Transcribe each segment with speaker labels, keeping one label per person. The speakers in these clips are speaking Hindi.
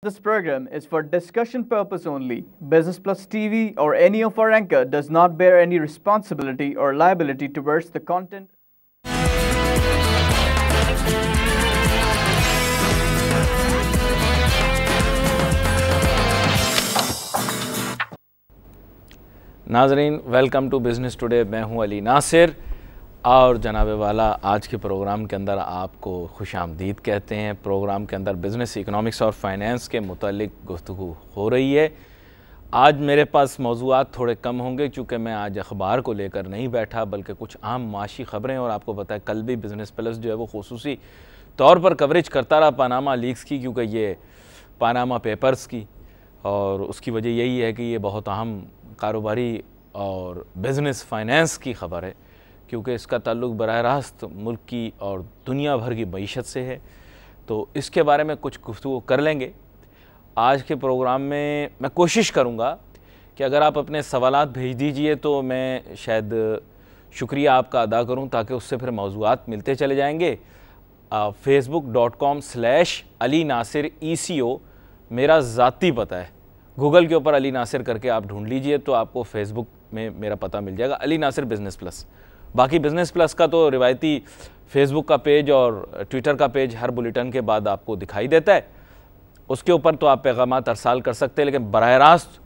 Speaker 1: This program is for discussion purpose only. Business Plus TV or any of our anchor does not bear any responsibility or liability towards the content.
Speaker 2: नाजरीन, वेलकम टू बिज़नेस टुडे। मैं हूं अली नासिर और जनाब वाला आज के प्रोग्राम के अंदर आपको खुशामदीद कहते हैं। प्रोग्राम के अंदर बिज़नेस, इकोनॉमिक्स और फाइनेंस के मुतालिक गुफ्तगू हो रही है। आज मेरे पास मौज़ूआत थोड़े कम होंगे क्योंकि मैं आज अखबार को लेकर नहीं बैठा बल्कि कुछ आम माशी ख़बरें, और आपको पता है कल भी बिज़नेस प्लस जो है वो खुसूसी तौर पर कवरेज करता रहा पानामा लीक्स की, क्योंकि ये पानामा पेपर्स की, और उसकी वजह यही है कि ये बहुत अहम कारोबारी और बिज़नेस फाइनेंस की ख़बर है, क्योंकि इसका ताल्लुक़ बराह रास्त मुल्क की और दुनिया भर की मईशत से है। तो इसके बारे में कुछ गुफ्तगू कर लेंगे आज के प्रोग्राम में। मैं कोशिश करूँगा कि अगर आप अपने सवालात भेज दीजिए तो मैं शायद शुक्रिया आपका अदा करूँ, ताकि उससे फिर मौज़ूआत मिलते चले जाएंगे। facebook.com/अली नासिर ECO मेरा ज़ाती पता है। गूगल के ऊपर अली नासिर करके आप ढूंढ लीजिए तो आपको फेसबुक में मेरा पता मिल जाएगा, अली नासिर बिज़नेस प्लस। बाकी बिज़नेस प्लस का तो रिवायती फेसबुक का पेज और ट्विटर का पेज हर बुलेटिन के बाद आपको दिखाई देता है। उसके ऊपर तो आप पैगामात अरसाल कर सकते हैं, लेकिन बराह रास्त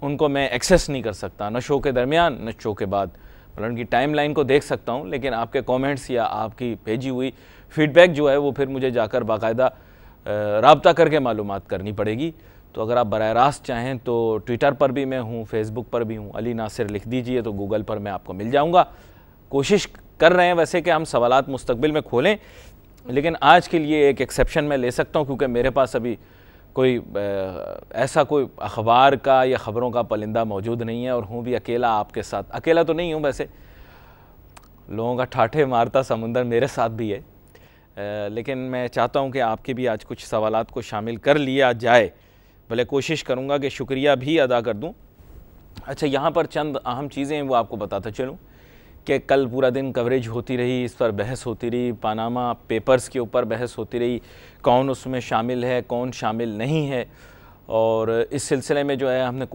Speaker 2: उनको मैं एक्सेस नहीं कर सकता, न शो के दरमियान न शो के बाद। मतलब उनकी टाइम लाइन को देख सकता हूँ, लेकिन आपके कमेंट्स या आपकी भेजी हुई फ़ीडबैक जो है वो फिर मुझे जाकर बाकायदा राब्ता करके मालूमात करनी पड़ेगी। तो अगर आप बराह रास्त चाहें तो ट्विटर पर भी मैं हूँ, फेसबुक पर भी हूँ, अली नासिर लिख दीजिए तो गूगल पर मैं आपको मिल जाऊँगा। कोशिश कर रहे हैं वैसे कि हम सवालात मुस्तकबिल में खोलें, लेकिन आज के लिए एक एक्सेप्शन मैं ले सकता हूँ, क्योंकि मेरे पास अभी कोई ऐसा कोई अखबार का या ख़बरों का परिंदा मौजूद नहीं है, और हूँ भी अकेला आपके साथ। अकेला तो नहीं हूँ वैसे, लोगों का ठाठे मारता समुंदर मेरे साथ भी है, लेकिन मैं चाहता हूँ कि आपके भी आज कुछ सवालात को शामिल कर लिया जाए। भले कोशिश करूँगा कि शुक्रिया भी अदा कर दूँ। अच्छा, यहाँ पर चंद अहम चीज़ें हैं वो आपको बताता चलूँ कि कल पूरा दिन कवरेज होती रही, इस पर बहस होती रही, पानामा पेपर्स के ऊपर बहस होती रही, कौन उसमें शामिल है कौन शामिल नहीं है। और इस सिलसिले में जो है हमने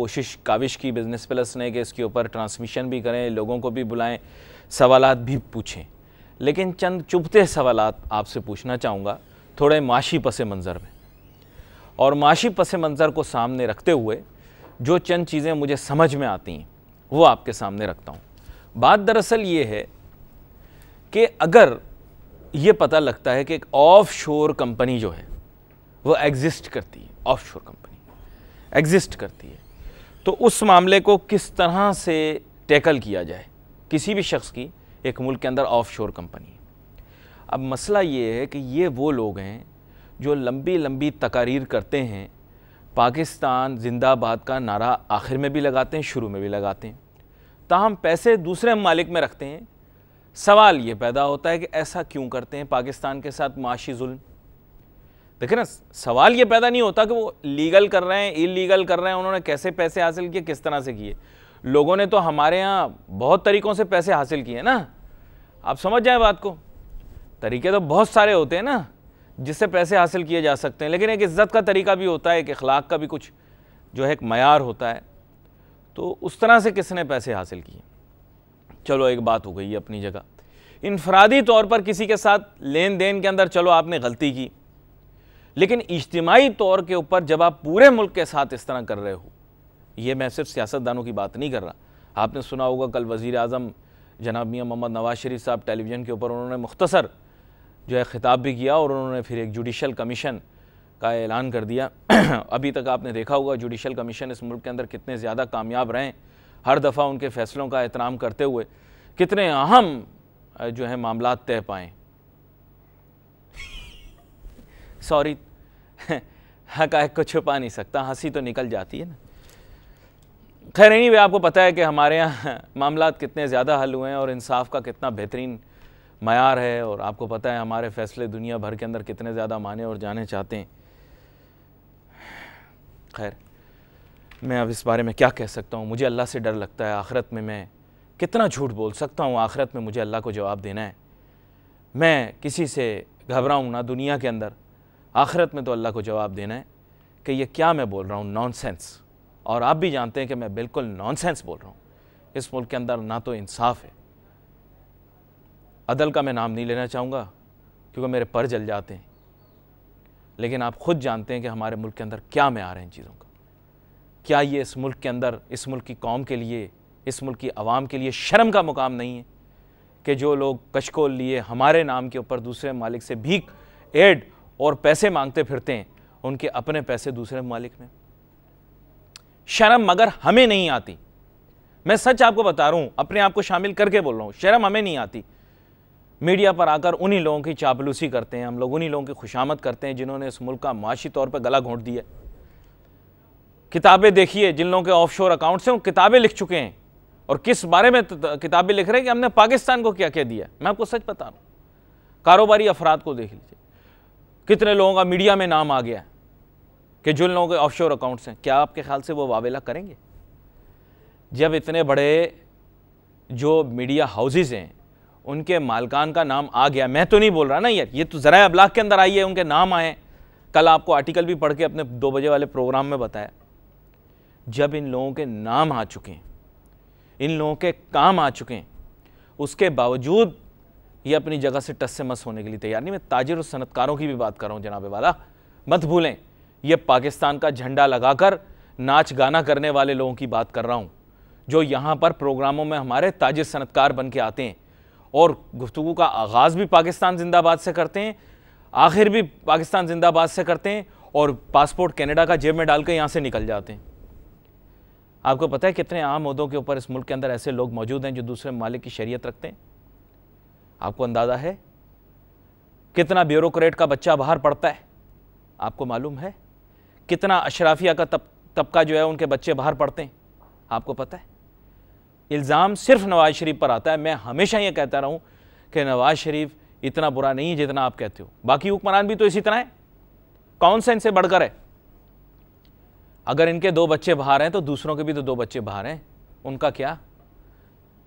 Speaker 2: काविश की बिज़नेस प्लस ने कि इसके ऊपर ट्रांसमिशन भी करें, लोगों को भी बुलाएं, सवालात भी पूछें। लेकिन चंद चुभते सवालात आपसे पूछना चाहूँगा, थोड़े माशी पस मंज़र में, और माशी पस मंज़र को सामने रखते हुए जो चंद चीज़ें मुझे समझ में आती हैं वो आपके सामने रखता हूँ। बात दरअसल ये है कि अगर ये पता लगता है कि एक ऑफ शोर कंपनी जो है वो एग्जिस्ट करती है, ऑफ शोर कंपनी एग्जिस्ट करती है, तो उस मामले को किस तरह से टैकल किया जाए। किसी भी शख्स की एक मुल्क के अंदर ऑफ शोर कंपनी है। अब मसला ये है कि ये वो लोग हैं जो लंबी लंबी तकारीर करते हैं, पाकिस्तान जिंदाबाद का नारा आखिर में भी लगाते हैं, शुरू में भी लगाते हैं, ताहम पैसे दूसरे ममालिक में रखते हैं। सवाल ये पैदा होता है कि ऐसा क्यों करते हैं पाकिस्तान के साथ माशी जुल्म। देखें ना, सवाल ये पैदा नहीं होता कि वो लीगल कर रहे हैं इलीगल कर रहे हैं, उन्होंने कैसे पैसे हासिल किए, किस तरह से किए। लोगों ने तो हमारे यहाँ बहुत तरीक़ों से पैसे हासिल किए ना, आप समझ जाएं बात को। तरीके तो बहुत सारे होते हैं ना जिससे पैसे हासिल किए जा सकते हैं, लेकिन एक इज़्ज़त का तरीका भी होता है, एक अखलाक का भी कुछ जो है एक मयार होता है। तो उस तरह से किसने पैसे हासिल किए। चलो एक बात हो गई अपनी जगह। इनफरादी तौर पर किसी के साथ लेन देन के अंदर चलो आपने गलती की, लेकिन इज्तिमाई तौर के ऊपर जब आप पूरे मुल्क के साथ इस तरह कर रहे हो, ये मैं सिर्फ सियासतदानों की बात नहीं कर रहा। आपने सुना होगा कल वज़ीर आज़म जनाब मियां मोहम्मद नवाज शरीफ साहब टेलीविज़न के ऊपर उन्होंने मुख्तसर जो है ख़िताब भी किया, और उन्होंने फिर एक जुडिशल कमीशन का ऐलान कर दिया। अभी तक आपने देखा होगा जुडिशल कमीशन इस मुल्क के अंदर कितने ज़्यादा कामयाब रहे, हर दफ़ा उनके फ़ैसलों का एहतराम करते हुए कितने अहम जो है मामलात तय पाएँ। सॉरी, हक़ाइक़ को छुपा नहीं सकता, हंसी तो निकल जाती है ना। खैर नहीं, आपको पता है कि हमारे यहाँ मामलात कितने ज़्यादा हल हुए हैं और इंसाफ का कितना बेहतरीन मयार है, और आपको पता है हमारे फ़ैसले दुनिया भर के अंदर कितने ज़्यादा माने और जाने चाहते हैं। खैर, मैं अब इस बारे में क्या कह सकता हूँ। मुझे अल्लाह से डर लगता है, आखिरत में मैं कितना झूठ बोल सकता हूँ, आखिरत में मुझे अल्लाह को जवाब देना है। मैं किसी से घबराऊँ ना दुनिया के अंदर, आखिरत में तो अल्लाह को जवाब देना है कि ये क्या मैं बोल रहा हूँ, नॉनसेंस। और आप भी जानते हैं कि मैं बिल्कुल नॉनसेंस बोल रहा हूँ। इस मुल्क के अंदर ना तो इंसाफ है, अदल का मैं नाम नहीं लेना चाहूँगा क्योंकि मेरे पर जल जाते हैं, लेकिन आप खुद जानते हैं कि हमारे मुल्क के अंदर क्या में आ रहे हैं इन चीज़ों का। क्या ये इस मुल्क के अंदर, इस मुल्क की कौम के लिए, इस मुल्क की आवाम के लिए शर्म का मुकाम नहीं है कि जो लोग कशकोल लिए हमारे नाम के ऊपर दूसरे मालिक से भीख, एड और पैसे मांगते फिरते हैं, उनके अपने पैसे दूसरे मालिक में। शर्म मगर हमें नहीं आती, मैं सच आपको बता रहा हूं, अपने आप को शामिल करके बोल रहा हूं, शर्म हमें नहीं आती। मीडिया पर आकर उन्हीं लोगों की चापलूसी करते हैं हम लोग, उन्हीं लोगों की खुशामद करते हैं जिन्होंने इस मुल्क का माशी तौर पर गला घोंट दिया। किताबें देखिए, जिन लोगों के ऑफशोर अकाउंट्स हैं वो किताबें लिख चुके हैं, और किस बारे में किताबें लिख रहे हैं कि हमने पाकिस्तान को क्या क्या दिया। मैं आपको सच बता रहा हूँ, कारोबारी अफराद को देख लीजिए, कितने लोगों का मीडिया में नाम आ गया कि जिन लोगों के ऑफशोर अकाउंट्स हैं, क्या आपके ख्याल से वो वावेला करेंगे? जब इतने बड़े जो मीडिया हाउसेज हैं उनके मालकान का नाम आ गया, मैं तो नहीं बोल रहा ना यार, ये तो ज़रा अबलाग के अंदर आई है, उनके नाम आए। कल आपको आर्टिकल भी पढ़ के अपने 2 बजे वाले प्रोग्राम में बताया। जब इन लोगों के नाम आ चुके हैं, इन लोगों के काम आ चुके हैं, उसके बावजूद ये अपनी जगह से टस से मस होने के लिए तैयार नहीं। मैं ताजिर और सनतकारों की भी बात कर रहा हूँ जनाब वाला, मत भूलें, ये पाकिस्तान का झंडा लगाकर नाच गाना करने वाले लोगों की बात कर रहा हूँ, जो यहाँ पर प्रोग्रामों में हमारे ताजिर सनतकार बन के आते हैं और गुफ्तगू का आगाज़ भी पाकिस्तान जिंदाबाद से करते हैं, आखिर भी पाकिस्तान जिंदाबाद से करते हैं, और पासपोर्ट कनाडा का जेब में डाल के यहाँ से निकल जाते हैं। आपको पता है कितने आम ओहदों के ऊपर इस मुल्क के अंदर ऐसे लोग मौजूद हैं जो दूसरे ममालिक की शरीयत रखते हैं? आपको अंदाज़ा है? कितना ब्यूरोक्रेट का बच्चा बाहर पढ़ता है? आपको मालूम है? कितना अशराफिया का तबका जो है उनके बच्चे बाहर पढ़ते हैं? आपको पता है? इल्ज़ाम सिर्फ नवाज शरीफ पर आता है। मैं हमेशा ये कहता रहा हूँ कि नवाज शरीफ इतना बुरा नहीं है जितना आप कहते हो, बाकी हुक्मरान भी तो इसी तरह है, कौन सा इनसे बढ़कर है? अगर इनके 2 बच्चे बाहर हैं तो दूसरों के भी तो 2 बच्चे बाहर हैं, उनका क्या?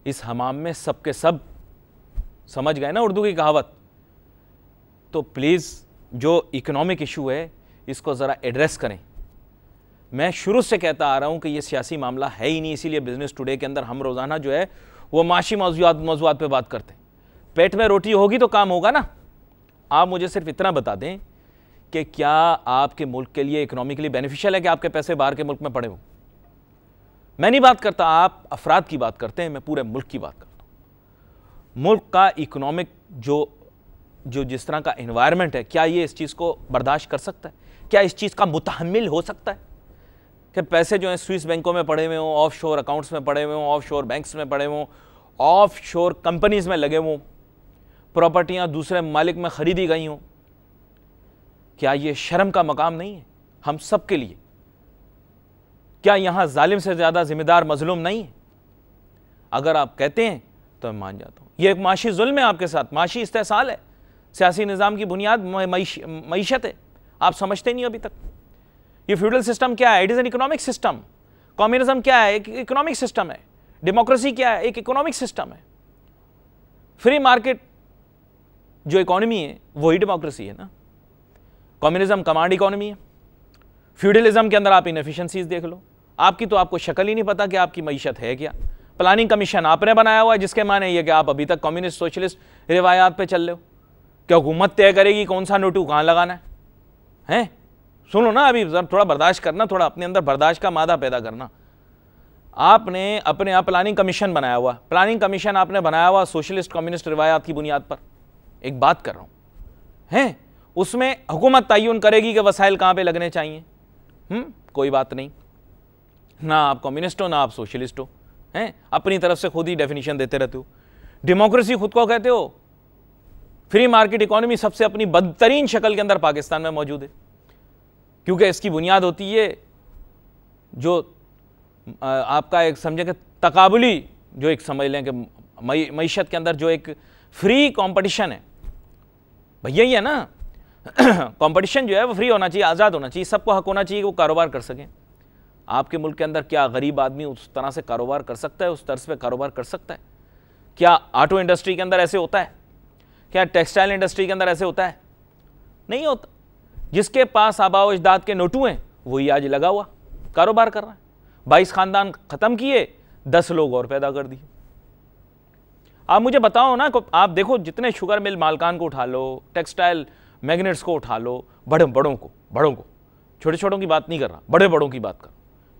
Speaker 2: इस हमाम में सबके सब, समझ गए ना उर्दू की कहावत? तो प्लीज़ जो इकोनॉमिक इशू है इसको ज़रा एड्रेस करें। मैं शुरू से कहता आ रहा हूं कि ये सियासी मामला है ही नहीं, इसीलिए बिजनेस टुडे के अंदर हम रोज़ाना जो है वो माशी मौजूआत पे बात करते हैं। पेट में रोटी होगी तो काम होगा ना। आप मुझे सिर्फ इतना बता दें कि क्या आपके मुल्क के लिए इकोनॉमिकली बेनिफिशियल है कि आपके पैसे बाहर के मुल्क में पड़े हों? मैं नहीं बात करता, आप अफराद की बात करते हैं, मैं पूरे मुल्क की बात करता हूँ। मुल्क का इकोनॉमिक जो जिस तरह का एनवायरनमेंट है, क्या ये इस चीज़ को बर्दाश्त कर सकता है? क्या इस चीज़ का मुतहम्मिल हो सकता है कि पैसे जो हैं स्विस बैंकों में पड़े हुए हों, ऑफ शोर अकाउंट्स में पड़े हुए हों, ऑफ शोर बैंक्स में पड़े हुए हों, ऑफ शोर कंपनीज में लगे हों, प्रॉपर्टियाँ दूसरे मालिक में ख़रीदी गई हों? क्या ये शर्म का मकाम नहीं है हम सब के लिए? क्या यहाँ जालिम से ज़्यादा जिम्मेदार मजलूम नहीं है? अगर आप कहते हैं तो मैं मान जाता हूँ। ये एक माशी जुल्म है आपके साथ, माशी इस्तेसाल है, सियासी निज़ाम की बुनियाद मईशत है। आप समझते नहीं अभी तक। ये फ्यूडल सिस्टम क्या है? It is an economic system. Communism क्या है? एक इकोनॉमिक सिस्टम है। डेमोक्रेसी क्या है? एक इकोनॉमिक सिस्टम है। फ्री मार्केट जो इकोनॉमी है वही डेमोक्रेसी है ना। कम्युनिज्म कमांड इकोनॉमी है। फ्यूडलिज्म के अंदर आप इनएफिशिएंसीज देख लो, आपकी तो आपको शक्ल ही नहीं पता कि आपकी मईशत है क्या। प्लानिंग कमीशन आपने बनाया हुआ है, जिसके माने ये कि आप अभी तक कम्युनिस्ट सोशलिस्ट रिवायात पे चल रहे हो। क्या हुकूमत तय करेगी कौन सा नोटू कहाँ लगाना है? हैं? सुनो ना, अभी थोड़ा बर्दाश्त करना, थोड़ा अपने अंदर बर्दाश्त का मादा पैदा करना। आपने अपने आप प्लानिंग कमीशन बनाया हुआ, प्लानिंग कमीशन आपने बनाया हुआ सोशलिस्ट कम्युनिस्ट रिवायात की बुनियाद पर। एक बात कर रहा हूँ, हैं? उसमें हुकूमत तयन करेगी कि वसाइल कहाँ पे लगने चाहिए। कोई बात नहीं, ना आप कम्युनिस्ट हो ना आप सोशलिस्ट हो, हैं? अपनी तरफ से खुद ही डेफिनेशन देते रहते हो। डेमोक्रेसी खुद को कहते हो। फ्री मार्केट इकोनॉमी सबसे अपनी बदतरीन शक्ल के अंदर पाकिस्तान में मौजूद है, क्योंकि इसकी बुनियाद होती है जो आपका एक समझे कि तकाबुली, जो एक समझ लें कि मईशत के अंदर जो एक फ्री कंपटीशन है, भैया ही है ना। कंपटीशन जो है वो फ्री होना चाहिए, आज़ाद होना चाहिए, सबको हक होना चाहिए कि वो कारोबार कर सकें। आपके मुल्क के अंदर क्या गरीब आदमी उस तरह से कारोबार कर सकता है, उस तर्ज पे कारोबार कर सकता है? क्या ऑटो इंडस्ट्री के अंदर ऐसे होता है? क्या टेक्सटाइल इंडस्ट्री के अंदर ऐसे होता है? नहीं होता। जिसके पास आबा व अजदाद के नोटू हैं वही आज लगा हुआ कारोबार कर रहा है। 22 खानदान खत्म किए, 10 लोग और पैदा कर दिए। आप मुझे बताओ ना, आप देखो जितने शुगर मिल मालकान को उठा लो, टेक्सटाइल मैग्नेट्स को उठा लो, बड़ों को, छोटे छोटों की बात नहीं कर रहा, बड़ों की बात कर।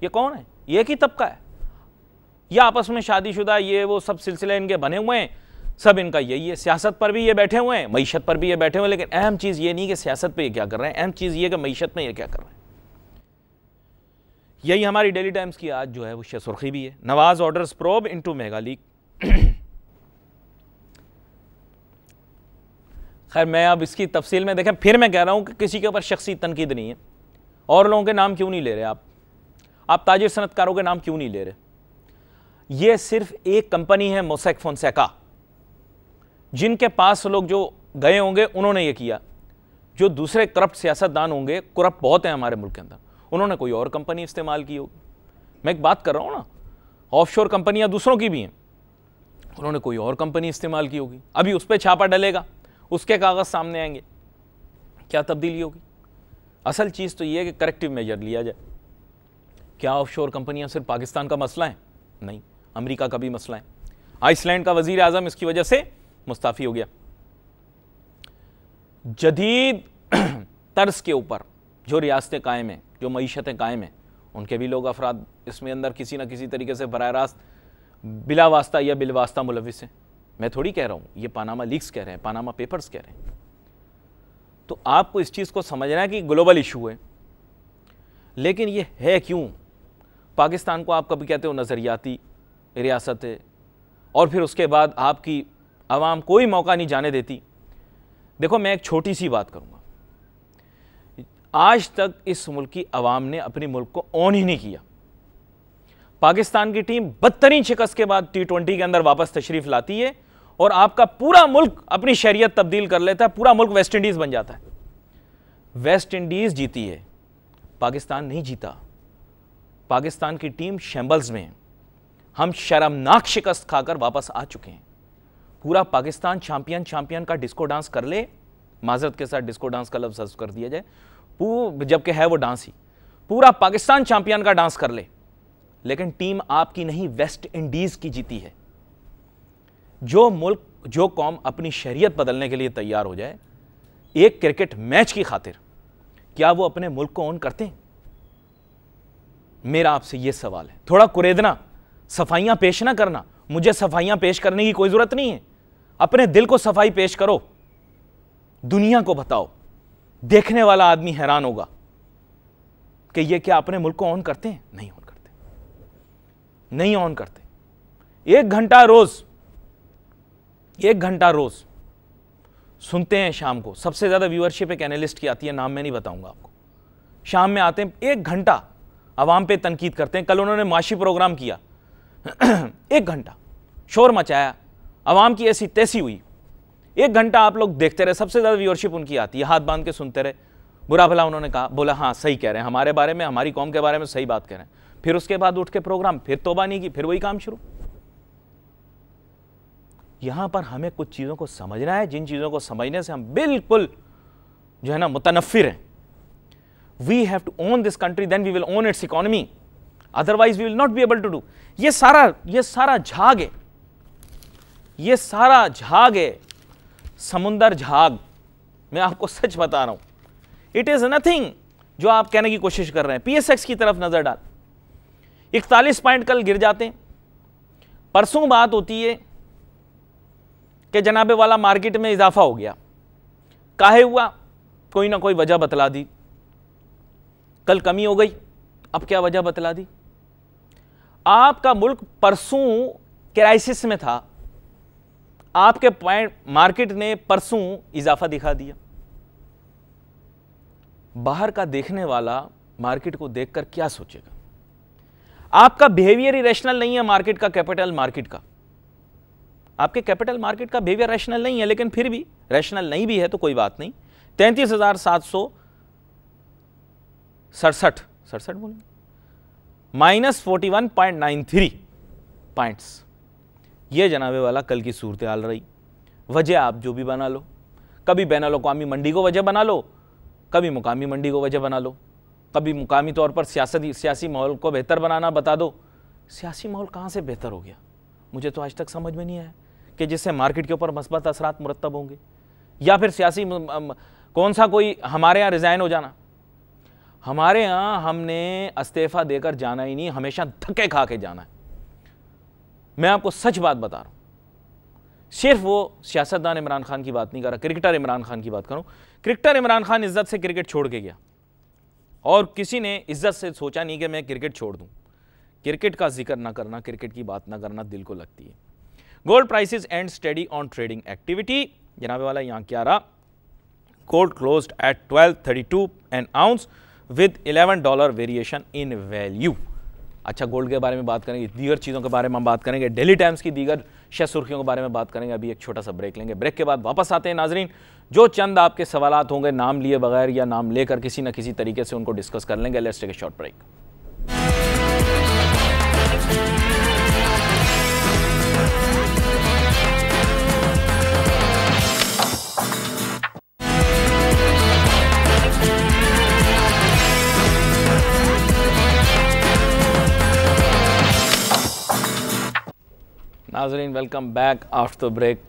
Speaker 2: ये कौन है? ये एक ही तबका है, ये आपस में शादीशुदा, ये वो सब सिलसिले इनके बने हुए हैं, सब इनका यही है। सियासत पर भी ये बैठे हुए हैं, मईशत पर भी ये बैठे हुए हैं, लेकिन अहम चीज़ ये नहीं कि सियासत पे ये क्या कर रहे हैं, अहम चीज़ ये कि मईशत में ये क्या कर रहे हैं। यही हमारी डेली टाइम्स की आज जो है वो सुर्खी भी है, Nawaz orders probe into mega leak. खैर मैं अब इसकी तफसील में देखें, फिर मैं कह रहा हूं कि किसी के ऊपर शख्सी तनकीद नहीं है। और लोगों के नाम क्यों नहीं ले रहे आप ताजिर सनतकारों के नाम क्यों नहीं ले रहे? ये सिर्फ एक कंपनी है मोसैक फोनसेका, जिनके पास लोग जो गए होंगे उन्होंने ये किया। जो दूसरे करप्ट सियासतदान होंगे, करप्ट बहुत हैं हमारे मुल्क के अंदर, उन्होंने कोई और कंपनी इस्तेमाल की होगी। मैं एक बात कर रहा हूं ना, ऑफशोर कंपनियां दूसरों की भी हैं, उन्होंने कोई और कंपनी इस्तेमाल की होगी। अभी उस पर छापा डलेगा, उसके कागज सामने आएंगे, क्या तब्दीली होगी। असल चीज़ तो ये है कि करेक्टिव मेजर लिया जाए। क्या ऑफशोर कंपनियां सिर्फ पाकिस्तान का मसला है? नहीं, अमेरिका का भी मसला है। आइसलैंड का वजीर आजम इसकी वजह से मुस्ताफी हो गया। जदीद तर्ज के ऊपर जो रियासतें कायम हैं, जो मईशतें कायम हैं, उनके भी लोग अफराद इसमें अंदर किसी ना किसी तरीके से बराह रास्त बिला वास्ता या बिलवास्ता मुलविस हैं। मैं थोड़ी कह रहा हूं, ये पानामा लीक्स कह रहे हैं, पानामा पेपर्स कह रहे हैं। तो आपको इस चीज़ को समझना है कि ग्लोबल इशू है, लेकिन ये है क्यों? पाकिस्तान को आप कभी कहते हो नज़रियाती रियासत है, और फिर उसके बाद आपकी आवाम कोई मौका नहीं जाने देती। देखो मैं एक छोटी सी बात करूंगा, आज तक इस मुल्क की आवाम ने अपने मुल्क को ऑन ही नहीं किया। पाकिस्तान की टीम बदतरीन शिकस्त के बाद T20 के अंदर वापस तशरीफ लाती है और आपका पूरा मुल्क अपनी शरीयत तब्दील कर लेता है, पूरा मुल्क वेस्ट इंडीज़ बन जाता है। वेस्ट इंडीज़ जीती है, पाकिस्तान नहीं जीता। पाकिस्तान की टीम शैम्बल्स में है, हम शर्मनाक शिकस्त खाकर वापस आ चुके हैं। पूरा पाकिस्तान चैंपियन का डिस्को डांस कर ले, माजरत के साथ डिस्को डांस का लफ्ज़ हज़फ कर दिया जाए, जबकि है वो डांस ही, पूरा पाकिस्तान चैंपियन का डांस कर ले, लेकिन टीम आपकी नहीं, वेस्ट इंडीज की जीती है। जो मुल्क, जो कौम अपनी शरीयत बदलने के लिए तैयार हो जाए एक क्रिकेट मैच की खातिर, क्या वो अपने मुल्क को ऑन करते हैं? मेरा आपसे यह सवाल है। थोड़ा कुरेदना, सफाइयां पेश ना करना। मुझे सफाइयां पेश करने की कोई जरूरत नहीं है, अपने दिल को सफाई पेश करो, दुनिया को बताओ, देखने वाला आदमी हैरान होगा कि ये क्या अपने मुल्क को ऑन करते हैं? नहीं ऑन करते, नहीं ऑन करते। 1 घंटा रोज सुनते हैं शाम को। सबसे ज्यादा व्यूअरशिप एक एनालिस्ट की आती है, नाम मैं नहीं बताऊंगा आपको। शाम में आते हैं, 1 घंटा अवाम पे तनकीद करते हैं। कल उन्होंने माशी प्रोग्राम किया 1 घंटा शोर मचाया, अवाम की ऐसी तैसी हुई। 1 घंटा आप लोग देखते रहे, सबसे ज्यादा व्यूअरशिप उनकी आती है, हाथ बांध के सुनते रहे। बुरा भला उन्होंने कहा, बोला हाँ सही कह रहे हैं, हमारे बारे में, हमारी कौम के बारे में सही बात कह रहे हैं। फिर उसके बाद उठ के प्रोग्राम, फिर तौबा नहीं की, फिर वही काम शुरू। यहां पर हमें कुछ चीजों को समझना है, जिन चीजों को समझने से हम बिल्कुल जो है ना मुतनफ्फिर हैं। We have to own this country, then we will own its economy, otherwise we will not be able to do. ये सारा झाग है, ये सारा झाग है, समुंदर झाग। मैं आपको सच बता रहा हूं, इट इज नथिंग जो आप कहने की कोशिश कर रहे हैं। PSX की तरफ नजर डाल, 41 पॉइंट कल गिर जाते हैं। परसों बात होती है कि जनाबे वाला मार्केट में इजाफा हो गया, काहे हुआ, कोई ना कोई वजह बतला दी। कल कमी हो गई, अब क्या वजह बतला दी। आपका मुल्क परसों क्राइसिस में था, आपके पॉइंट मार्केट ने परसों इजाफा दिखा दिया। बाहर का देखने वाला मार्केट को देखकर क्या सोचेगा? आपका बिहेवियर ही रैशनल नहीं है मार्केट का, कैपिटल मार्केट का। आपके कैपिटल मार्केट का बिहेवियर रैशनल नहीं है, लेकिन फिर भी रैशनल नहीं भी है तो कोई बात नहीं। 33,767 बोले, -41.93 पॉइंट्स। ये जनाबे वाला कल की सूरत हाल रही। वजह आप जो भी बना लो, कभी बैनुल अक़वामी मंडी को वजह बना लो, कभी मुकामी मंडी को वजह बना लो। कभी मुकामी तौर पर सियासी माहौल को बेहतर बनाना बता दो। सियासी माहौल कहाँ से बेहतर हो गया, मुझे तो आज तक समझ में नहीं आया कि जिससे मार्केट के ऊपर मस्बत असरात मुरतब होंगे, या फिर सियासी कौन सा कोई हमारे यहाँ रिज़ाइन हो जाना। हमारे यहाँ हमने इस्तीफ़ा देकर जाना ही नहीं, हमेशा धक्के खा के जाना है। मैं आपको सच बात बता रहा हूँ, सिर्फ वो सियासतदान इमरान खान की बात नहीं कर रहा, क्रिकेटर इमरान खान की बात करूँ। क्रिकेटर इमरान खान इज्जत से क्रिकेट छोड़ के गया और किसी ने इज्जत से सोचा नहीं कि मैं क्रिकेट छोड़ दूँ। क्रिकेट का जिक्र ना करना, क्रिकेट की बात ना करना दिल को लगती है। Gold prices and study on trading activity. जनाब वाला यहाँ क्या रहा, gold closed eight 1232 N ounce with $11 variation in value. अच्छा, गोल्ड के बारे में बात करेंगे, दीगर चीज़ों के बारे में हम बात करेंगे, डेली टाइम्स की दीगर शह सुर्खियों के बारे में बात करेंगे। अभी एक छोटा सा ब्रेक लेंगे, ब्रेक के बाद वापस आते हैं। नाजरीन, जो चंद आपके सवालात होंगे नाम लिए बगैर या नाम लेकर किसी न किसी तरीके से उनको डिस्कस कर लेंगे। Let's take a short break. नाज़रीन, वेलकम बैक आफ्टर ब्रेक।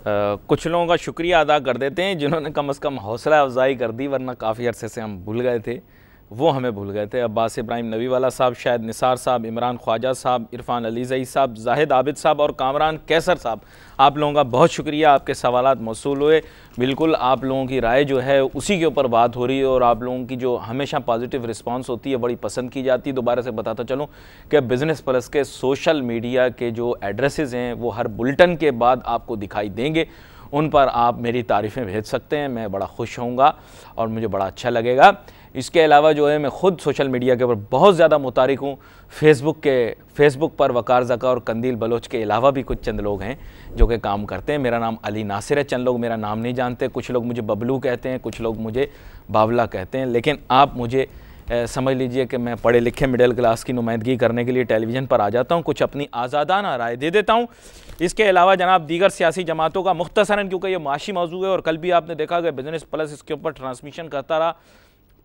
Speaker 2: कुछ लोगों का शुक्रिया अदा कर देते हैं जिन्होंने कम से कम हौसला अफजाई कर दी, वरना काफ़ी अरसे से हम भूल गए थे, वो हमें भूल गए थे। अब्बास इब्राहिम नबी वाला साहब, शायद निसार साहब, इमरान ख्वाजा साहब, इरफान अली ज़ई साहब, जाहिद आबिद साहब और कामरान कैसर साहब, आप लोगों का बहुत शुक्रिया। आपके सवालात मौसूल हुए, बिल्कुल आप लोगों की राय जो है उसी के ऊपर बात हो रही है और आप लोगों की जो हमेशा पॉजिटिव रिस्पांस होती है बड़ी पसंद की जाती है। दोबारा से बताता चलूँ कि बिज़नेस प्लस के सोशल मीडिया के जो एड्रेसेस हैं वो हर बुलेटिन के बाद आपको दिखाई देंगे, उन पर आप मेरी तारीफ़ें भेज सकते हैं, मैं बड़ा खुश होऊंगा और मुझे बड़ा अच्छा लगेगा। इसके अलावा जो है मैं ख़ुद सोशल मीडिया के ऊपर बहुत ज़्यादा मुतारिक हूँ। फेसबुक पर वकार ज़का और कंदील बलोच के अलावा भी कुछ चंद लोग हैं जो कि काम करते हैं। मेरा नाम अली नासिर है, चंद लोग मेरा नाम नहीं जानते, कुछ लोग मुझे बबलू कहते हैं, कुछ लोग मुझे बावला कहते हैं, लेकिन आप मुझे समझ लीजिए कि मैं पढ़े लिखे मिडिल क्लास की नुमाइंदगी करने के लिए टेलीविज़न पर आ जाता हूँ, कुछ अपनी आज़ादाना राय दे देता हूँ। इसके अलावा जनाब दीगर सियासी जमातों का मुख्तसरन, क्योंकि ये माशी मौजू है और कल भी आपने देखा कि बिज़नेस प्लस इसके ऊपर ट्रांसमिशन करता रहा,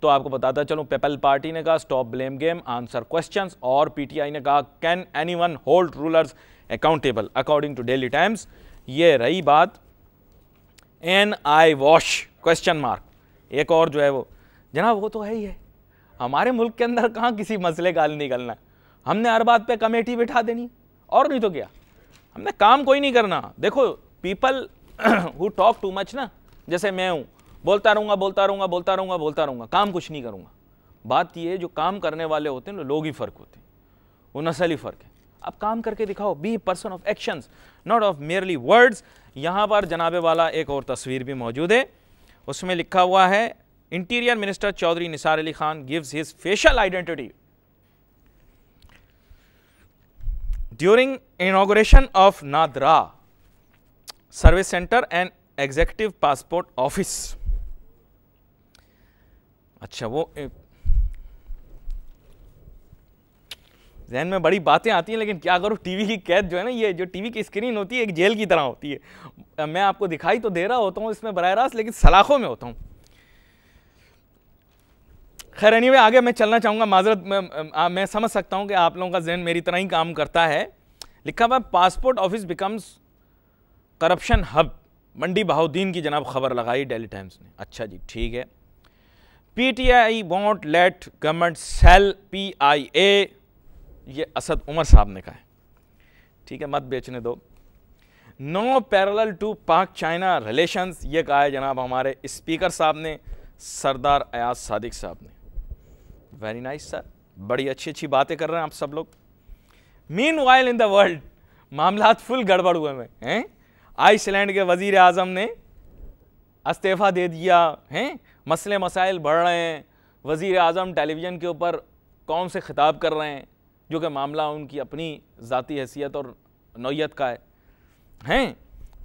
Speaker 2: तो आपको बताता चलूँ पीपल पार्टी ने कहा stop blame game, answer questions, और पीटीआई ने कहा can anyone hold rulers accountable according to Daily Times. ये रही बात an eyewash question mark. एक और जो है वो जनाब वो तो है ही है, हमारे मुल्क के अंदर कहाँ किसी मसले का हल निकलना है, हमने हर बात पे कमेटी बिठा देनी और नहीं तो क्या, हमने काम कोई नहीं करना। देखो people who talk too much ना, जैसे मैं हूँ, बोलता रहूँगा, काम कुछ नहीं करूँगा। बात ये है जो काम करने वाले होते हैं लोग ही फ़र्क होते हैं, वो नस्ल ही फ़र्क है। अब काम करके दिखाओ, be a person of actions not of merely words. यहाँ पर जनाबे वाला एक और तस्वीर भी मौजूद है, उसमें लिखा हुआ है interior minister Chaudhry Nisar Ali Khan gives his facial identity during inauguration of NADRA service centre and executive passport office. अच्छा, वो जहन में बड़ी बातें आती हैं, लेकिन क्या करूं, टीवी की कैद जो है ना, ये जो टीवी की स्क्रीन होती है एक जेल की तरह होती है। मैं आपको दिखाई तो दे रहा होता हूं इसमें बराह रास्त, लेकिन सलाखों में होता हूं। खैर एनीवे आगे मैं चलना चाहूँगा, माजरत मैं समझ सकता हूँ कि आप लोगों का जहन मेरी तरह ही काम करता है। लिखा हुआ passport office becomes corruption hub, Mandi Bahauddin की जनाब खबर लगाई डेली टाइम्स ने। अच्छा जी, ठीक है। PTI won't let government sell PIA, ये असद उमर साहब ने कहा है, ठीक है, मत बेचने दो। नो पैरेलल टू पाक चाइना रिलेशंस, ये कहा है जनाब हमारे स्पीकर साहब ने, सरदार अयाज सादिक साहब ने। वेरी नाइस सर, बड़ी अच्छी अच्छी बातें कर रहे हैं आप सब लोग। मीनवाइल इन द वर्ल्ड, मामलात फुल गड़बड़ हुए हैं। आइसलैंड के वजीर आजम ने इस्तीफ़ा दे दिया हैं, मसले मसाइल बढ़ रहे हैं, वजीर आजम टेलीविज़न के ऊपर कौम से खिताब कर रहे हैं, जो कि मामला उनकी अपनी ज़ाती हैसियत और नौयत का है,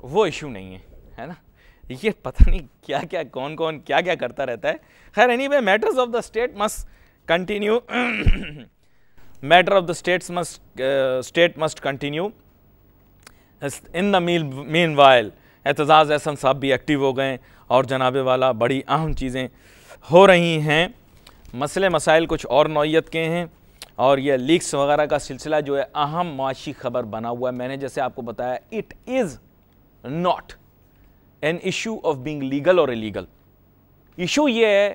Speaker 2: वो इशू नहीं है ना। ये पता नहीं क्या क्या कौन कौन क्या क्या करता रहता है। खैर anyway, matters of the state must continue, matter of the state must continue in the meanwhile. Aitzaz Ahsan sahab भी एक्टिव हो गए और जनाबे वाला बड़ी अहम चीज़ें हो रही हैं। मसले मसाइल कुछ और नौइयत के हैं और ये लीक्स वगैरह का सिलसिला जो है अहम मुआशी खबर बना हुआ है। मैंने जैसे आपको बताया, it is not an issue of being legal और इलीगल। इशू ये है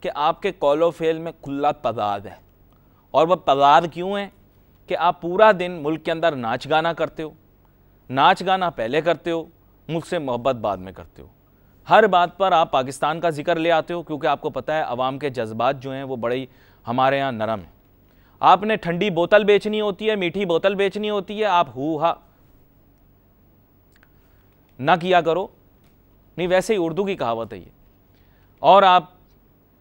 Speaker 2: कि आपके कॉलो फेल में खुला तदाद है, और वह तदाद क्यों है कि आप पूरा दिन मुल्क के अंदर नाच गाना करते हो, नाच गाना पहले करते हो, मुल्क से मोहब्बत बाद में करते हो। हर बात पर आप पाकिस्तान का जिक्र ले आते हो क्योंकि आपको पता है अवाम के जज्बात जो हैं वो बड़े ही हमारे यहाँ नरम हैं। आपने ठंडी बोतल बेचनी होती है, मीठी बोतल बेचनी होती है, आप हु हा ना किया करो, नहीं वैसे ही उर्दू की कहावत है ये। और आप,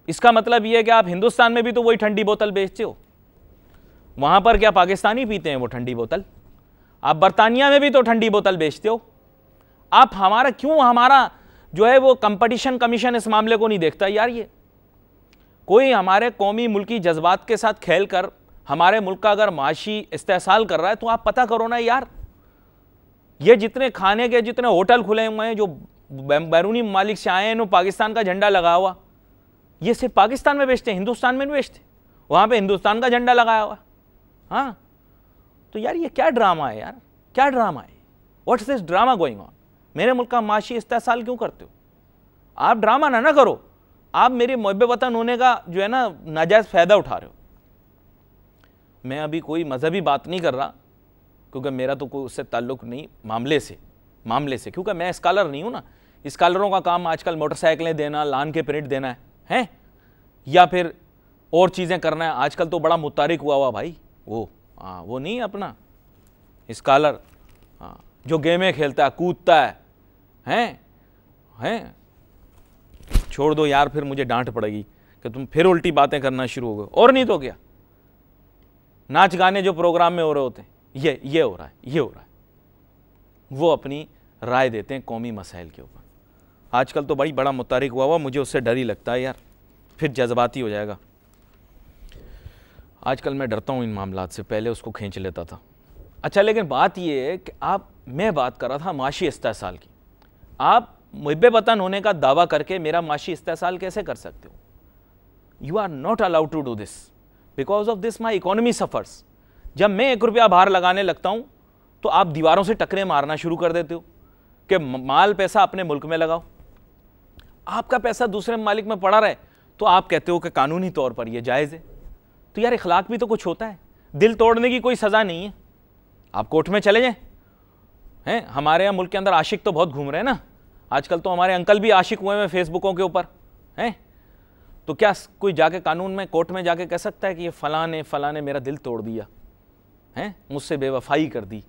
Speaker 2: इसका मतलब ये है कि आप हिंदुस्तान में भी तो वही ठंडी बोतल बेचते हो, वहाँ पर क्या पाकिस्तानी पीते हैं वो ठंडी बोतल? आप बरतानिया में भी तो ठंडी बोतल बेचते हो। आप हमारा जो है वो कंपटीशन कमीशन इस मामले को नहीं देखता यार। ये कोई हमारे कौमी मुल्की जज्बात के साथ खेल कर हमारे मुल्क का अगर माशी इस्तेहसाल कर रहा है तो आप पता करो ना यार। ये जितने खाने के जितने होटल खुले हुए हैं जो बैरूनी ममालिक से आए हैं, नो पाकिस्तान का झंडा लगा हुआ, ये सिर्फ पाकिस्तान में बेचते हैं, हिंदुस्तान में नहीं बेचते। वहाँ पे हिंदुस्तान का झंडा लगाया हुआ। हाँ, तो यार ये क्या ड्रामा है यार, क्या ड्रामा है? What's this drama going on? मेरे मुल्क का माशी इस्तेहसाल क्यों करते हो? आप ड्रामा ना करो, आप मेरे मुहब्बे वतन होने का जो है ना नाजायज़ फ़ायदा उठा रहे हो। मैं अभी कोई मजहबी बात नहीं कर रहा क्योंकि मेरा तो कोई उससे ताल्लुक़ नहीं मामले से, क्योंकि मैं स्कॉलर नहीं हूँ ना। स्कॉलरों का काम आजकल मोटरसाइकिलें देना, लान के प्रिंट देना है या फिर और चीज़ें करना है। आजकल तो बड़ा मुतारिक हुआ भाई, वो नहीं अपना स्कॉलर, जो गेमें खेलता है, कूदता है। छोड़ दो यार, फिर मुझे डांट पड़ेगी कि तुम फिर उल्टी बातें करना शुरू हो गए। और नहीं तो क्या, नाच गाने जो प्रोग्राम में हो रहे होते हैं, ये हो रहा है। वो अपनी राय देते हैं कौमी मसाइल के ऊपर। आजकल तो भाई बड़ा मुतारिक हुआ, मुझे उससे डर ही लगता है यार, फिर जज्बाती हो जाएगा। आजकल मैं डरता हूँ इन मामलात से, पहले उसको खींच लेता था। अच्छा, लेकिन बात ये है कि मैं बात कर रहा था माशी इस्तेहसाल की। आप मुहब्बे वतन होने का दावा करके मेरा माशी इस्तेहसाल कैसे कर सकते हो? You are not allowed to do this, because of this my economy suffers. जब मैं 1 रुपया बाहर लगाने लगता हूँ तो आप दीवारों से टकरे मारना शुरू कर देते हो कि माल पैसा अपने मुल्क में लगाओ। आपका पैसा दूसरे मालिक में पड़ा रहे तो आप कहते हो कि कानूनी तौर पर यह जायज़ है। तो यार इखलाक भी तो कुछ होता है, दिल तोड़ने की कोई सज़ा नहीं है। आप कोर्ट में चले जाएं, हैं? हमारे यहाँ मुल्क के अंदर आशिक तो बहुत घूम रहे हैं ना, आजकल तो हमारे अंकल भी आशिक हुए हैं फेसबुकों के ऊपर, हैं? तो क्या कोई जाके कानून में कोर्ट में जाके कह सकता है कि ये फ़लाँ ने मेरा दिल तोड़ दिया, हैं, मुझसे बेवफाई कर दी,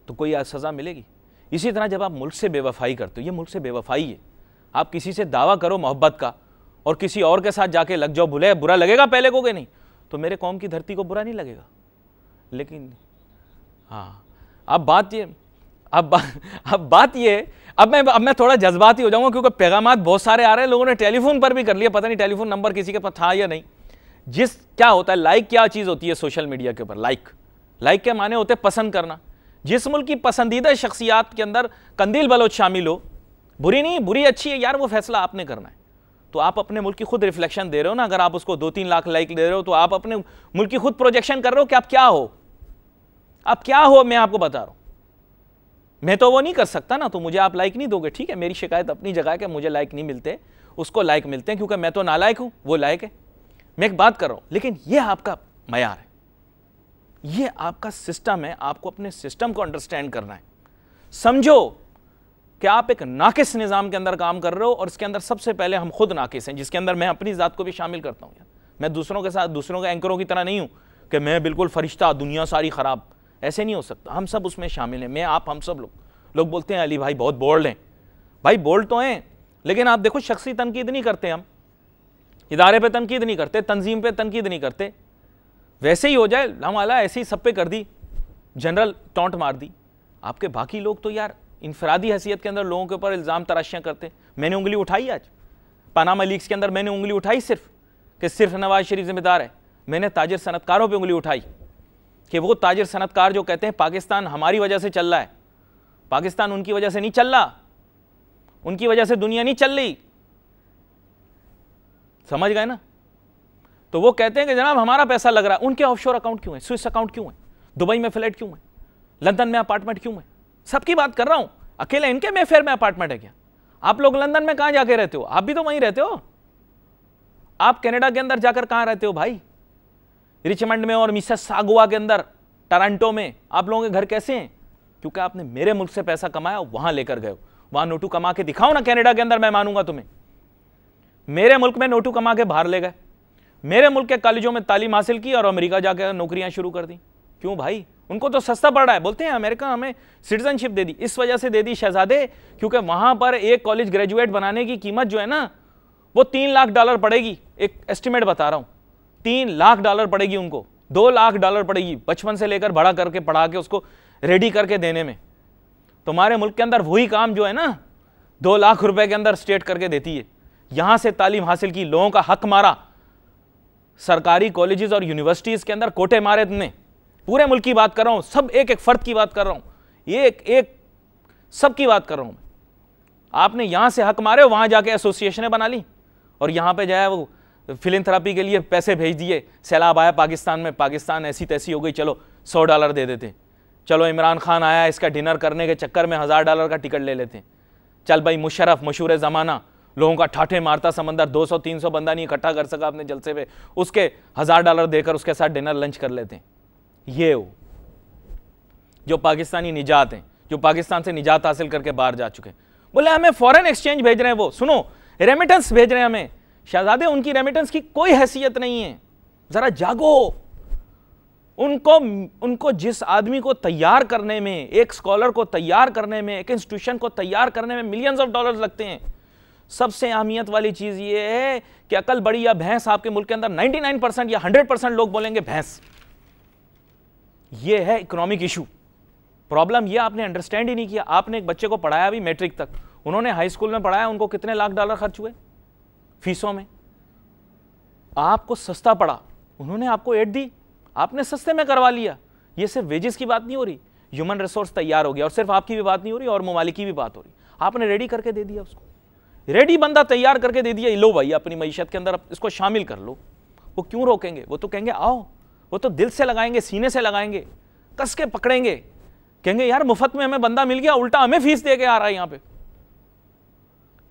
Speaker 2: तो कोई सज़ा मिलेगी? इसी तरह जब आप मुल्क से बेवफाई करते हो, ये मुल्क से बेवफाई है। आप किसी से दावा करो मोहब्बत का और किसी और के साथ जाके लग जाओ, बुले बुरा लगेगा पहले को कि नहीं? तो मेरे कौम की धरती को बुरा नहीं लगेगा। लेकिन हाँ, अब मैं थोड़ा जज्बाती हो जाऊंगा क्योंकि पैगामात बहुत सारे आ रहे हैं। लोगों ने टेलीफोन पर भी कर लिया, पता नहीं टेलीफोन नंबर किसी के पास था या नहीं। क्या होता है, लाइक क्या चीज़ होती है सोशल मीडिया के ऊपर? लाइक के माने होते हैं पसंद करना। जिस मुल्क की पसंदीदा शख्सियात के अंदर कंदील बलोच शामिल हो, बुरी नहीं, बुरी अच्छी है यार, वो फैसला आपने करना है। तो आप अपने मुल्क की खुद रिफ्लेक्शन दे रहे हो ना। अगर आप उसको 2-3 लाख लाइक दे रहे हो तो आप अपने मुल्क की खुद प्रोजेक्शन कर रहे हो कि आप क्या हो। मैं आपको बता रहा हूं, मैं तो वो नहीं कर सकता ना, तो मुझे आप लाइक नहीं दोगे, ठीक है। मेरी शिकायत अपनी जगह है कि मुझे लाइक नहीं मिलते, उसको लाइक मिलते हैं क्योंकि मैं तो नालायक हूं, वो लायक है। मैं एक बात कर रहा हूं, लेकिन ये आपका मयार है, ये आपका सिस्टम है। आपको अपने सिस्टम को अंडरस्टैंड करना है। समझो कि आप एक नाकिस निज़ाम के अंदर काम कर रहे हो और इसके अंदर सबसे पहले हम खुद नाकिस हैं, जिसके अंदर मैं अपनी ज़ात को भी शामिल करता हूँ। मैं दूसरों के साथ, दूसरों के एंकरों की तरह नहीं हूँ कि मैं बिल्कुल फरिश्ता, दुनिया सारी ख़राब, ऐसे नहीं हो सकता। हम सब उसमें शामिल हैं, मैं, आप, हम सब लोग बोलते हैं अली भाई बहुत बोल्ड हैं। भाई बोल्ड तो हैं, लेकिन आप देखो शख्सी तनकीद नहीं करते, हम इदारे पे तनकीद नहीं करते, तंजीम पे तनकीद नहीं करते। वैसे ही हो जाए हम आला ऐसे ही सब पे कर दी, जनरल टॉन्ट मार दी। आपके बाकी लोग तो यार इनफरादी हैसियत के अंदर लोगों के ऊपर इल्ज़ाम तराशियाँ करते। मैंने उंगली उठाई आज पनामा लीक्स के अंदर, मैंने उंगली उठाई सिर्फ नवाज शरीफ जिम्मेदार है। मैंने ताजिर सनतकारों पे उंगली उठाई कि वो ताजिर सनतकार जो कहते हैं पाकिस्तान हमारी वजह से चल रहा है, पाकिस्तान उनकी वजह से नहीं चल रहा, उनकी वजह से दुनिया नहीं चल रही। समझ गए ना? तो वो कहते हैं कि जनाब हमारा पैसा लग रहा है। उनके ऑफशोर अकाउंट क्यों है, स्विस अकाउंट क्यों है, दुबई में फ्लैट क्यों है, लंदन में अपार्टमेंट क्यों है? सबकी बात कर रहा हूं, अकेले इनके मेफेयर में अपार्टमेंट है क्या? आप लोग लंदन में कहां जाके रहते हो? आप भी तो वहीं रहते हो। आप कनाडा के अंदर जाकर कहां रहते हो भाई? रिचमंड में और मिसिसागुआ के अंदर, टोरंटो में आप लोगों के घर कैसे हैं? क्योंकि आपने मेरे मुल्क से पैसा कमाया, वहां लेकर गए हो। वहां नोटू कमा के दिखाओ ना कनाडा के अंदर, मैं मानूंगा तुम्हें। मेरे मुल्क में नोटू कमा के बाहर ले गए, मेरे मुल्क के कॉलेजों में तालीम हासिल की और अमेरिका जाकर नौकरियां शुरू कर दी। क्यों भाई? उनको तो सस्ता पड़ रहा है। बोलते हैं अमेरिका हमें सिटीजनशिप दे दी, इस वजह से दे दी शहजादे, क्योंकि वहां पर एक कॉलेज ग्रेजुएट बनाने की कीमत जो है ना, वो $3 लाख पड़ेगी। एक एस्टिमेट बता रहा हूं, $3 लाख पड़ेगी उनको, $2 लाख पड़ेगी बचपन से लेकर बड़ा करके पढ़ा के उसको रेडी करके देने में। तुम्हारे मुल्क के अंदर वही काम जो है ना, 2 लाख रुपए के अंदर स्टेट करके देती है। यहां से तालीम हासिल की, लोगों का हक मारा, सरकारी कॉलेजेस और यूनिवर्सिटीज के अंदर कोटे मारे तुमने। पूरे मुल्क की बात कर रहा हूं, सब एक एक फर्द की बात कर रहा हूं, एक एक सब की बात कर रहा हूं मैं। आपने यहां से हक मारे, वहां जाके एसोसिएशनें बना ली और यहां पे जाए वो फिलैंथ्रोपी के लिए पैसे भेज दिए। सैलाब आया पाकिस्तान में, पाकिस्तान ऐसी तैसी हो गई, चलो $100 दे देते। चलो इमरान खान आया, इसका डिनर करने के चक्कर में $1000 का टिकट ले लेते। चल भाई मुशर्रफ, मशहूर ज़माना, लोगों का ठाठे मारता समंदर, 200-300 बंदा नहीं इकट्ठा कर सका अपने जलसे पे, उसके $1000 देकर उसके साथ डिनर लंच कर लेते हैं। ये हो जो पाकिस्तानी निजात हैं, जो पाकिस्तान से निजात हासिल करके बाहर जा चुके हैं। बोले हमें फॉरेन एक्सचेंज भेज रहे हैं, वो सुनो रेमिटेंस भेज रहे हैं हमें। शहजादे, उनकी रेमिटेंस की कोई हैसियत नहीं है, जरा जागो। उनको जिस आदमी को तैयार करने में, एक स्कॉलर को तैयार करने में, एक इंस्टीट्यूशन को तैयार करने में मिलियंस ऑफ डॉलर्स लगते हैं। सबसे अहमियत वाली चीज ये है कि अकल बड़ी या भैंस, आपके मुल्क के अंदर 99% या 100% लोग बोलेंगे भैंस। ये है इकोनॉमिक इशू। प्रॉब्लम ये आपने अंडरस्टैंड ही नहीं किया। आपने एक बच्चे को पढ़ाया भी मैट्रिक तक, उन्होंने हाई स्कूल में पढ़ाया, उनको कितने $1 लाख खर्च हुए फीसों में। आपको सस्ता पड़ा, उन्होंने आपको एड दी, आपने सस्ते में करवा लिया। ये सिर्फ वेजेस की बात नहीं हो रही, ह्यूमन रिसोर्स तैयार हो गया। और सिर्फ आपकी भी बात नहीं हो रही, और ममालिक की भी बात हो रही। आपने रेडी करके दे दिया उसको, रेडी बंदा तैयार करके दे दिया। लो भाई अपनी मईशत के अंदर इसको शामिल कर लो। वो क्यों रोकेंगे? वो तो कहेंगे आओ। वो तो दिल से लगाएंगे, सीने से लगाएंगे, कस के पकड़ेंगे, कहेंगे यार मुफ्त में हमें बंदा मिल गया, उल्टा हमें फीस दे के आ रहा है यहां पे।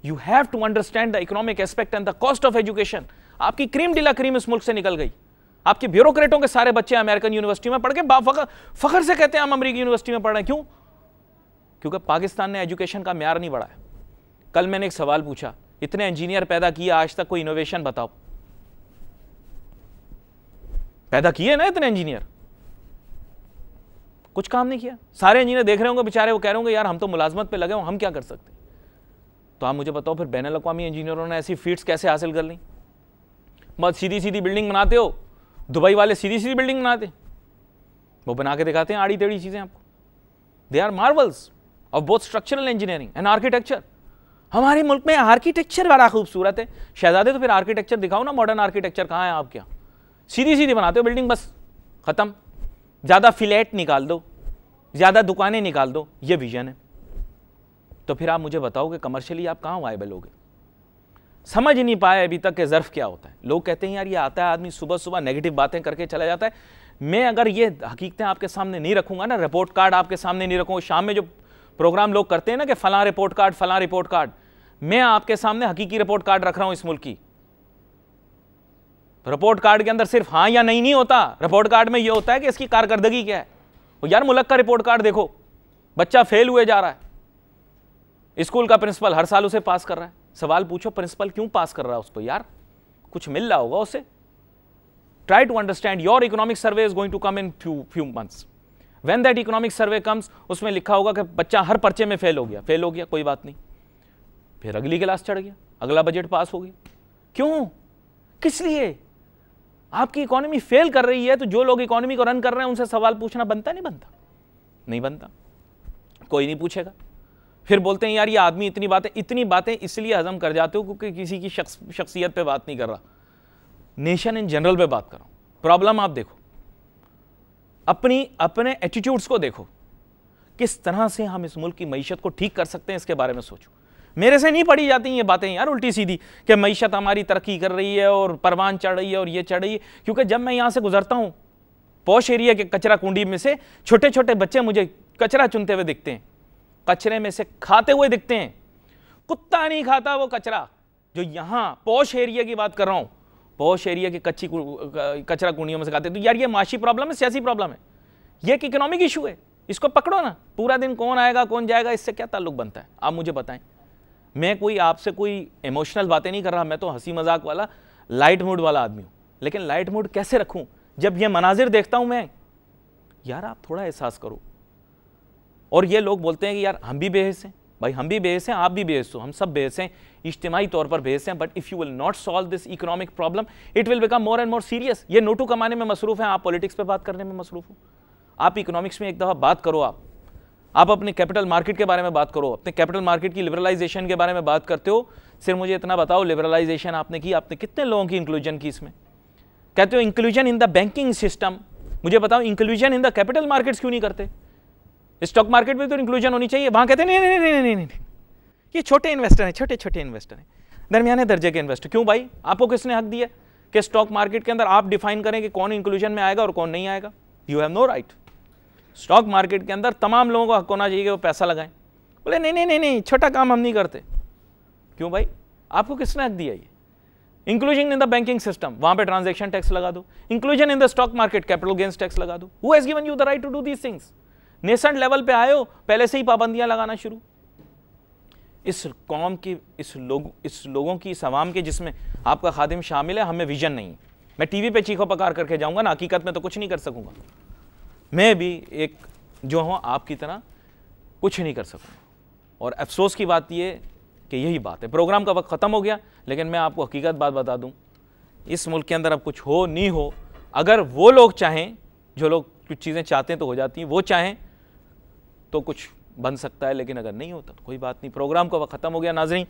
Speaker 2: You have to understand the economic aspect and the cost of education. आपकी क्रीम डिला क्रीम इस मुल्क से निकल गई। आपके ब्यूरोक्रेटों के सारे बच्चे अमेरिकन यूनिवर्सिटी में पढ़ के फखर से कहते हैं हम अमेरिकी यूनिवर्सिटी में पढ़ रहे हैं। क्यों? क्योंकि पाकिस्तान ने एजुकेशन का म्यार नहीं बढ़ाया। कल मैंने एक सवाल पूछा, इतने इंजीनियर पैदा किए, आज तक कोई इनोवेशन बताओ। पैदा किए ना इतने इंजीनियर, कुछ काम नहीं किया। सारे इंजीनियर देख रहे होंगे बेचारे, वो कह रहे होंगे यार हम तो मुलाजमत पे लगे हो, हम क्या कर सकते। तो आप मुझे बताओ फिर बैनुल अक़वामी इंजीनियरों ने ऐसी फीट्स कैसे हासिल कर ली? बस सीधी सीधी बिल्डिंग बनाते हो, दुबई वाले सीधी सीधी बिल्डिंग बनाते, वो बना के दिखाते हैं आड़ी टेढ़ी चीजें आपको। They are marvels of both structural engineering and architecture. हमारे मुल्क में आर्किटेक्चर बड़ा खूबसूरत है। शहजादे तो फिर आर्किटेक्चर दिखाओ ना, मॉडर्न आर्किटेक्चर कहाँ है आपके यहाँ? सीधी सीधी बनाते हो बिल्डिंग, बस खत्म। ज्यादा फ्लैट निकाल दो, ज्यादा दुकानें निकाल दो, ये विजन है। तो फिर आप मुझे बताओ कि कमर्शियली आप कहाँ वायबल होगे? समझ ही नहीं पाए अभी तक कि ज़र्फ क्या होता है। लोग कहते हैं यार ये आता है आदमी सुबह सुबह नेगेटिव बातें करके चला जाता है। मैं अगर ये हकीकतें आपके सामने नहीं रखूंगा ना, रिपोर्ट कार्ड आपके सामने नहीं रखूंगा, शाम में जो प्रोग्राम लोग करते हैं ना कि फलां रिपोर्ट कार्ड, फलां रिपोर्ट कार्ड, मैं आपके सामने हकीकी रिपोर्ट कार्ड रख रहा हूं इस मुल्क की। रिपोर्ट कार्ड के अंदर सिर्फ हाँ या नहीं होता। रिपोर्ट कार्ड में यह होता है कि इसकी कारकर्दगी क्या है। और यार मुल्क का रिपोर्ट कार्ड देखो, बच्चा फेल हुए जा रहा है, स्कूल का प्रिंसिपल हर साल उसे पास कर रहा है। सवाल पूछो प्रिंसिपल क्यों पास कर रहा है उसको? यार कुछ मिल रहा होगा उसे। Try to understand. Your economic survey is going to come in few months. When that economic survey comes, उसमें लिखा होगा कि बच्चा हर पर्चे में फेल हो गया, कोई बात नहीं, फिर अगली क्लास चढ़ गया, अगला बजट पास हो गया। क्यों? किस लिए? आपकी इकोनॉमी फेल कर रही है, तो जो लोग इकोनॉमी को रन कर रहे हैं उनसे सवाल पूछना बनता नहीं बनता? नहीं बनता, कोई नहीं पूछेगा। फिर बोलते हैं यार ये आदमी इतनी बातें इसलिए हजम कर जाते हो क्योंकि किसी की शख्सियत पे बात नहीं कर रहा, नेशन इन जनरल पे बात कर रहा हूं। प्रॉब्लम आप देखो, अपने एटीट्यूड्स को देखो, किस तरह से हम इस मुल्क की मईशत को ठीक कर सकते हैं, इसके बारे में सोचो। मेरे से नहीं पढ़ी जाती ये बातें यार उल्टी सीधी कि मईशत हमारी तरक्की कर रही है और परवान चढ़ रही है और ये चढ़ रही है। क्योंकि जब मैं यहाँ से गुजरता हूँ, पॉश एरिया के कचरा कुंडी में से छोटे छोटे बच्चे मुझे कचरा चुनते हुए दिखते हैं, कचरे में से खाते हुए दिखते हैं। कुत्ता नहीं खाता वो कचरा, जो यहाँ पॉश एरिया की बात कर रहा हूँ, पॉश एरिया की कचरा कुंडियों में से खाते। तो यार ये माशी प्रॉब्लम है, सियासी प्रॉब्लम है, ये एक इकोनॉमिक इशू है, इसको पकड़ो ना। पूरा दिन कौन आएगा कौन जाएगा, इससे क्या ताल्लुक बनता है, आप मुझे बताएं। मैं कोई आपसे कोई इमोशनल बातें नहीं कर रहा, मैं तो हंसी मजाक वाला लाइट मूड वाला आदमी हूँ। लेकिन लाइट मूड कैसे रखूँ जब ये मनाजिर देखता हूँ मैं? यार आप थोड़ा एहसास करो। और ये लोग बोलते हैं कि यार हम भी बेहिस हैं। भाई हम भी बेहिस हैं, आप भी बेहिस हो, हम सब बेहिस हैं, इज्तिमाई तौर पर बेहिस हैं। But if you will not solve this economic problem it will become more and more serious. ये नोटू कमाने में मसरूफ़ हैं, आप पॉलिटिक्स पे बात करने में मसरूफ़ हो। आप इकोनॉमिक्स में एक दफ़ा बात करो, आप अपने कैपिटल मार्केट के बारे में बात करो, अपने कैपिटल मार्केट की लिबरलाइजेशन के बारे में बात करते हो। सिर्फ मुझे इतना बताओ, लिबरलाइजेशन आपने की, आपने कितने लोगों की इंक्लूजन की इसमें? कहते हो inclusion in the banking system, मुझे बताओ inclusion in the capital markets क्यों नहीं करते? स्टॉक मार्केट में तो इंक्लूजन होनी चाहिए। वहां कहते हैं नहीं नहीं नहीं नहीं नहीं, ये छोटे इन्वेस्टर हैं, छोटे छोटे इन्वेस्टर हैं, दरमियाने दर्जे के इन्वेस्टर। क्यों भाई, आपको किसने हक दिया कि स्टॉक मार्केट के अंदर आप डिफाइन करें कि कौन इंक्लूजन में आएगा और कौन नहीं आएगा? You have no right. Stock market के अंदर तमाम लोगों को हक होना चाहिए कि वो पैसा लगाएं। बोले नहीं नहीं नहीं नहीं, छोटा काम हम नहीं करते। क्यों भाई, आपको किसने हक दिया? ये inclusion in the banking system, वहां पे ट्रांजैक्शन टैक्स लगा दो। Inclusion in the stock market, capital gains tax लगा दो। Who has given you the right to do these things? National level पे आए हो, पहले से ही पाबंदियां लगाना शुरू। इस कौम की, इस लोगों की, इस आवाम के जिसमें आपका खादिम शामिल है, हमें विजन नहीं। मैं टीवी पे चीखो पकार करके जाऊंगा ना, हकीकत में तो कुछ नहीं कर सकूंगा। मैं भी एक जो हूँ आपकी तरह कुछ नहीं कर सकूंगा। और अफसोस की बात यह कि यही बात है। प्रोग्राम का वक्त ख़त्म हो गया, लेकिन मैं आपको हकीकत बात बता दूं, इस मुल्क के अंदर अब कुछ हो नहीं हो, अगर वो लोग चाहें, जो लोग कुछ चीज़ें चाहते हैं तो हो जाती हैं, वो चाहें तो कुछ बन सकता है, लेकिन अगर नहीं होता तो कोई बात नहीं। प्रोग्राम का वक्त ख़त्म हो गया। नाज़रीन,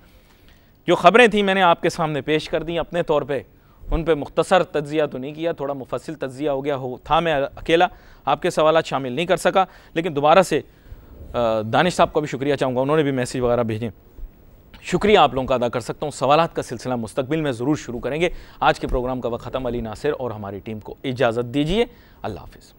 Speaker 2: जो ख़बरें थी मैंने आपके सामने पेश कर दी अपने तौर पे, उन पे मुख्तसर तज्जिया तो नहीं किया, थोड़ा मुफस्सिल तज्जिया हो गया था। मैं अकेला आपके सवालात शामिल नहीं कर सका, लेकिन दोबारा से दानिश साहब का भी शुक्रिया चाहूँगा, उन्होंने भी मैसेज वगैरह भेजे, शुक्रिया आप लोगों का अदा कर सकता हूँ। सवालात का सिलसिला मुस्तकबिल में ज़रूर शुरू करेंगे। आज के प्रोग्राम का वक्त ख़त्म। अली नासिर और हमारी टीम को इजाज़त दीजिए। अल्लाह हाफ़िज़।